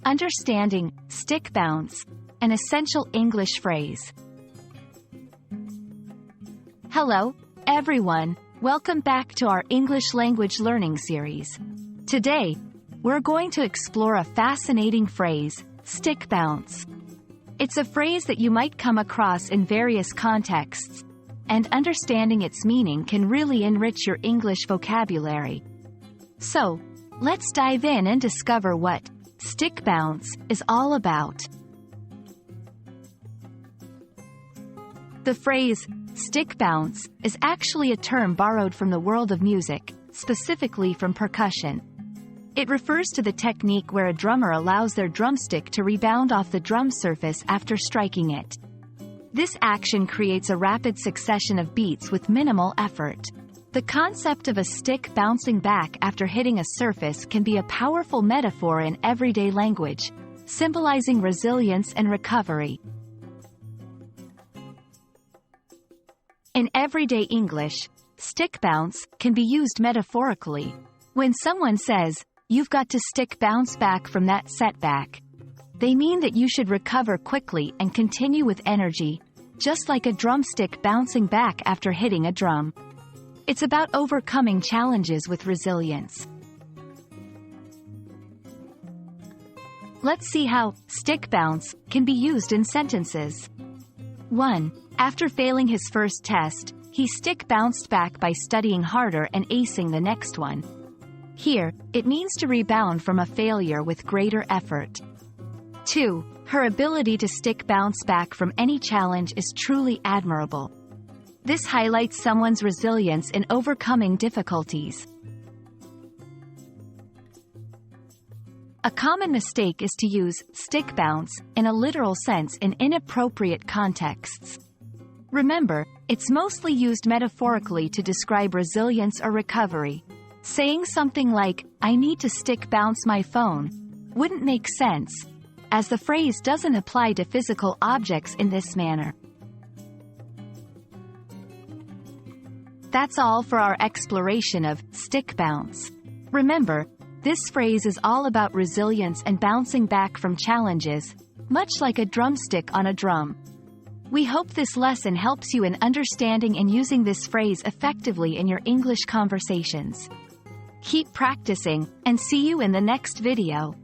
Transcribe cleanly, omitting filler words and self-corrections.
Understanding stick bounce, an essential English phrase. Hello, everyone. Welcome back to our English language learning series. Today, we're going to explore a fascinating phrase, stick bounce. It's a phrase that you might come across in various contexts, and understanding its meaning can really enrich your English vocabulary. So, let's dive in and discover what stick bounce is all about. The phrase, stick bounce, is actually a term borrowed from the world of music, specifically from percussion. It refers to the technique where a drummer allows their drumstick to rebound off the drum surface after striking it. This action creates a rapid succession of beats with minimal effort. The concept of a stick bouncing back after hitting a surface can be a powerful metaphor in everyday language, symbolizing resilience and recovery. In everyday English, stick bounce can be used metaphorically. When someone says, "You've got to stick bounce back from that setback," they mean that you should recover quickly and continue with energy, just like a drumstick bouncing back after hitting a drum. It's about overcoming challenges with resilience. Let's see how stick bounce can be used in sentences. 1. After failing his first test, he stick bounced back by studying harder and acing the next one. Here, it means to rebound from a failure with greater effort. 2. Her ability to stick bounce back from any challenge is truly admirable. This highlights someone's resilience in overcoming difficulties. A common mistake is to use stick bounce in a literal sense in inappropriate contexts. Remember, it's mostly used metaphorically to describe resilience or recovery. Saying something like, "I need to stick bounce my phone," wouldn't make sense, as the phrase doesn't apply to physical objects in this manner. That's all for our exploration of stick bounce. Remember, this phrase is all about resilience and bouncing back from challenges, much like a drumstick on a drum. We hope this lesson helps you in understanding and using this phrase effectively in your English conversations. Keep practicing, and see you in the next video.